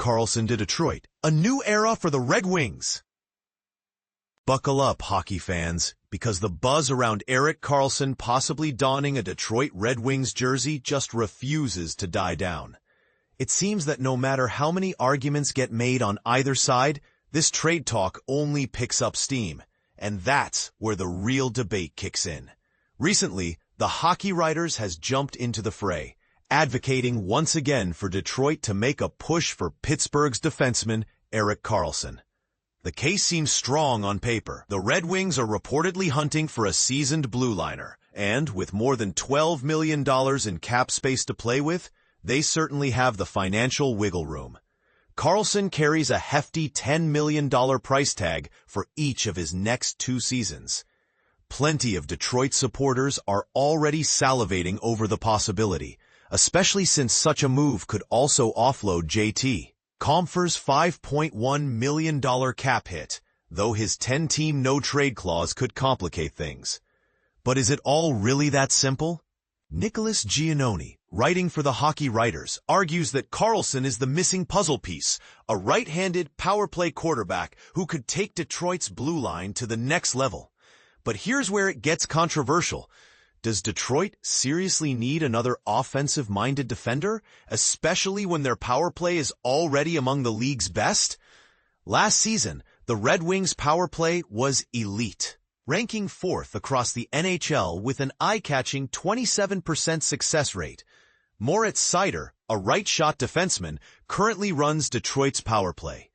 Karlsson to Detroit. A new era for the Red Wings. Buckle up, hockey fans, because the buzz around Erik Karlsson possibly donning a Detroit Red Wings jersey just refuses to die down. It seems that no matter how many arguments get made on either side, this trade talk only picks up steam. And that's where the real debate kicks in. Recently, the Hockey Writers has jumped into the fray, advocating once again for Detroit to make a push for Pittsburgh's defenseman, Erik Karlsson. The case seems strong on paper. The Red Wings are reportedly hunting for a seasoned blue liner, and with more than $12 million in cap space to play with, they certainly have the financial wiggle room. Karlsson carries a hefty $10 million price tag for each of his next 2 seasons. Plenty of Detroit supporters are already salivating over the possibility, especially since such a move could also offload JT. Compher's $5.1 million cap hit, though his 10-team no-trade clause could complicate things. But is it all really that simple? Nicholas Giannone, writing for the Hockey Writers, argues that Karlsson is the missing puzzle piece, a right-handed power play quarterback who could take Detroit's blue line to the next level. But here's where it gets controversial. Does Detroit seriously need another offensive-minded defender, especially when their power play is already among the league's best? Last season, the Red Wings' power play was elite, ranking 4th across the NHL with an eye-catching 27% success rate. Moritz Seider, a right-shot defenseman, currently runs Detroit's power play.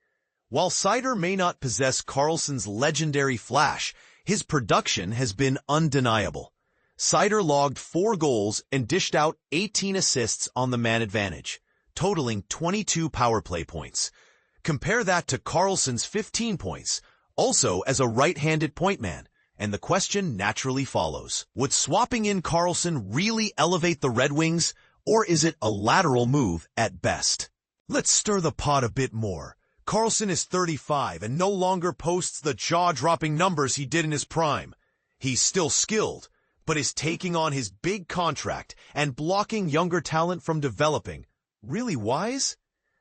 While Seider may not possess Karlsson's legendary flash, his production has been undeniable. Seider logged 4 goals and dished out 18 assists on the man advantage, totaling 22 power play points. Compare that to Karlsson's 15 points, also as a right-handed point man, and the question naturally follows. Would swapping in Karlsson really elevate the Red Wings, or is it a lateral move at best? Let's stir the pot a bit more. Karlsson is 35 and no longer posts the jaw-dropping numbers he did in his prime. He's still skilled, but is taking on his big contract and blocking younger talent from developing. Really wise?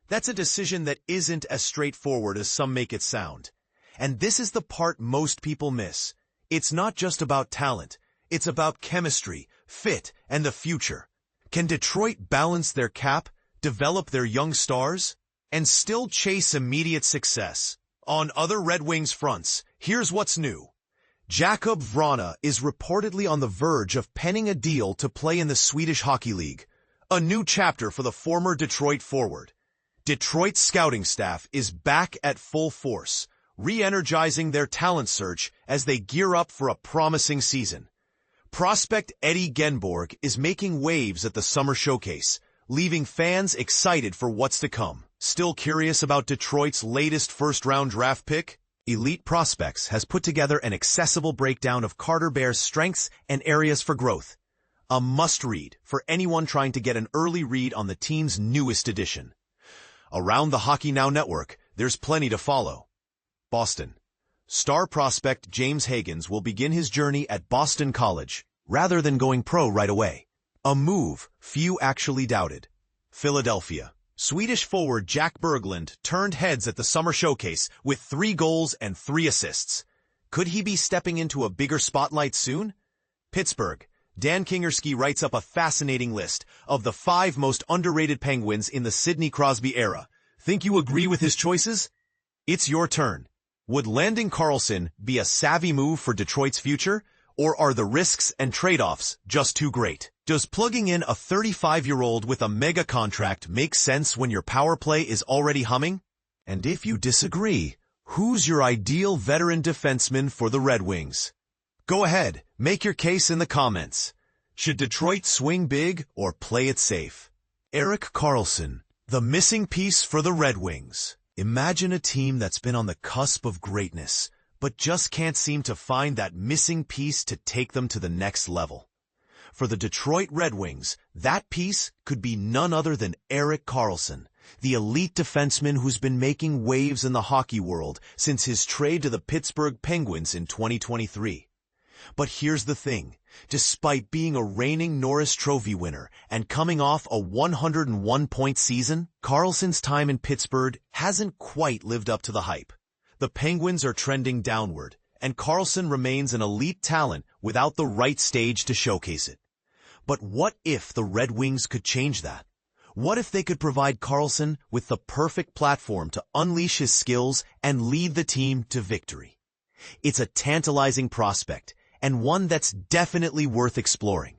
That's a decision that isn't as straightforward as some make it sound. And this is the part most people miss. It's not just about talent. It's about chemistry, fit, and the future. Can Detroit balance their cap, develop their young stars, and still chase immediate success? On other Red Wings fronts, here's what's new. Jakub Vrana is reportedly on the verge of penning a deal to play in the Swedish Hockey League, a new chapter for the former Detroit forward. Detroit's scouting staff is back at full force, re-energizing their talent search as they gear up for a promising season. Prospect Eddie Genborg is making waves at the summer showcase, leaving fans excited for what's to come. Still curious about Detroit's latest first-round draft pick? Elite Prospects has put together an accessible breakdown of Carter Bear's strengths and areas for growth. A must-read for anyone trying to get an early read on the team's newest addition. Around the Hockey Now network, there's plenty to follow. Boston. Star prospect James Higgins will begin his journey at Boston College, rather than going pro right away. A move few actually doubted. Philadelphia. Swedish forward Jack Berglund turned heads at the summer showcase with 3 goals and 3 assists. Could he be stepping into a bigger spotlight soon? Pittsburgh. Dan Kingerski writes up a fascinating list of the 5 most underrated Penguins in the Sidney Crosby era. Think you agree with his choices? It's your turn. Would landing Karlsson be a savvy move for Detroit's future, or are the risks and trade-offs just too great? Does plugging in a 35-year-old with a mega contract make sense when your power play is already humming? And if you disagree, who's your ideal veteran defenseman for the Red Wings? Go ahead, make your case in the comments. Should Detroit swing big or play it safe? Erik Karlsson, the missing piece for the Red Wings. Imagine a team that's been on the cusp of greatness, but just can't seem to find that missing piece to take them to the next level. For the Detroit Red Wings, that piece could be none other than Erik Karlsson, the elite defenseman who's been making waves in the hockey world since his trade to the Pittsburgh Penguins in 2023. But here's the thing. Despite being a reigning Norris Trophy winner and coming off a 101-point season, Karlsson's time in Pittsburgh hasn't quite lived up to the hype. The Penguins are trending downward, and Karlsson remains an elite talent without the right stage to showcase it. But what if the Red Wings could change that? What if they could provide Karlsson with the perfect platform to unleash his skills and lead the team to victory? It's a tantalizing prospect, and one that's definitely worth exploring.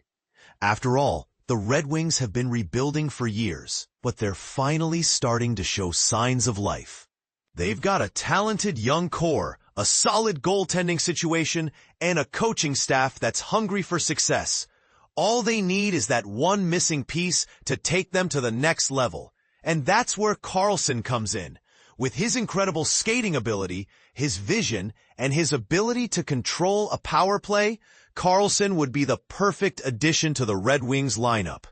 After all, the Red Wings have been rebuilding for years, but they're finally starting to show signs of life. They've got a talented young core, a solid goaltending situation, and a coaching staff that's hungry for success. All they need is that one missing piece to take them to the next level. And that's where Karlsson comes in. With his incredible skating ability, his vision, and his ability to control a power play, Karlsson would be the perfect addition to the Red Wings lineup.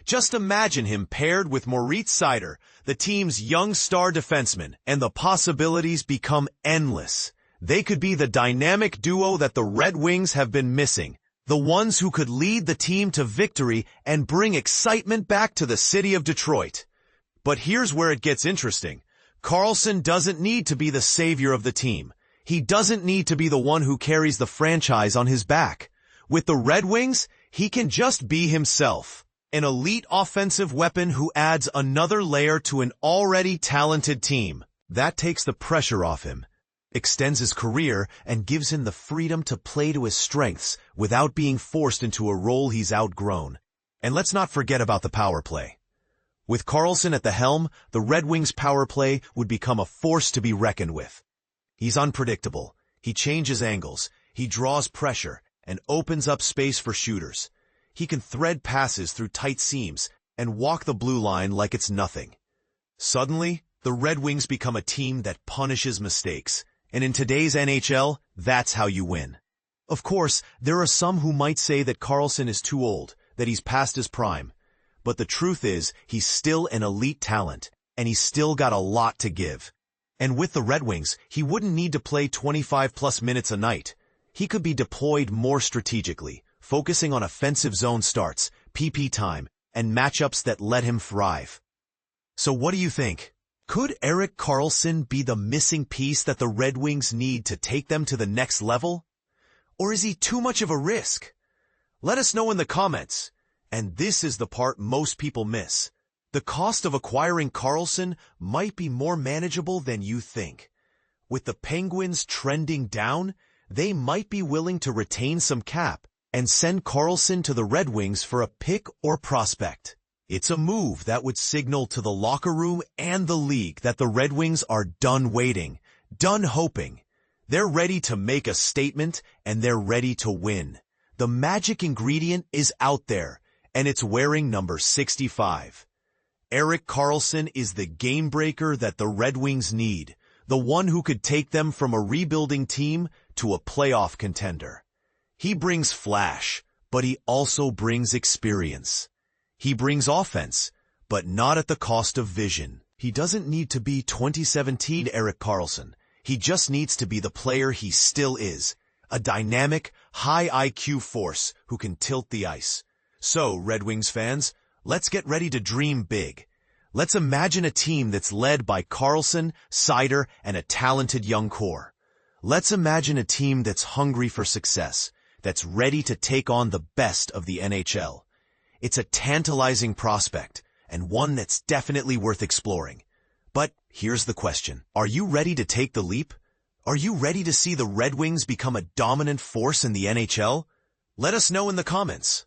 Just imagine him paired with Moritz Seider, the team's young star defenseman, and the possibilities become endless. They could be the dynamic duo that the Red Wings have been missing. The ones who could lead the team to victory and bring excitement back to the city of Detroit. But here's where it gets interesting. Karlsson doesn't need to be the savior of the team. He doesn't need to be the one who carries the franchise on his back. With the Red Wings, he can just be himself. An elite offensive weapon who adds another layer to an already talented team. That takes the pressure off him, extends his career, and gives him the freedom to play to his strengths without being forced into a role he's outgrown. And let's not forget about the power play. With Karlsson at the helm, the Red Wings' power play would become a force to be reckoned with. He's unpredictable. He changes angles. He draws pressure and opens up space for shooters. He can thread passes through tight seams and walk the blue line like it's nothing. Suddenly, the Red Wings become a team that punishes mistakes. And in today's NHL, that's how you win. Of course, there are some who might say that Karlsson is too old, that he's past his prime. But the truth is, he's still an elite talent, and he's still got a lot to give. And with the Red Wings, he wouldn't need to play 25-plus minutes a night. He could be deployed more strategically, focusing on offensive zone starts, PP time, and matchups that let him thrive. So what do you think? Could Erik Karlsson be the missing piece that the Red Wings need to take them to the next level? Or is he too much of a risk? Let us know in the comments. And this is the part most people miss. The cost of acquiring Karlsson might be more manageable than you think. With the Penguins trending down, they might be willing to retain some cap and send Karlsson to the Red Wings for a pick or prospect. It's a move that would signal to the locker room and the league that the Red Wings are done waiting, done hoping. They're ready to make a statement, and they're ready to win. The magic ingredient is out there, and it's wearing number 65. Erik Karlsson is the game breaker that the Red Wings need, the one who could take them from a rebuilding team to a playoff contender. He brings flash, but he also brings experience. He brings offense, but not at the cost of vision. He doesn't need to be 2017 Erik Karlsson. He just needs to be the player he still is, a dynamic, high IQ force who can tilt the ice. So, Red Wings fans, let's get ready to dream big. Let's imagine a team that's led by Karlsson, Seider, and a talented young core. Let's imagine a team that's hungry for success, that's ready to take on the best of the NHL. It's a tantalizing prospect, and one that's definitely worth exploring. But here's the question. Are you ready to take the leap? Are you ready to see the Red Wings become a dominant force in the NHL? Let us know in the comments.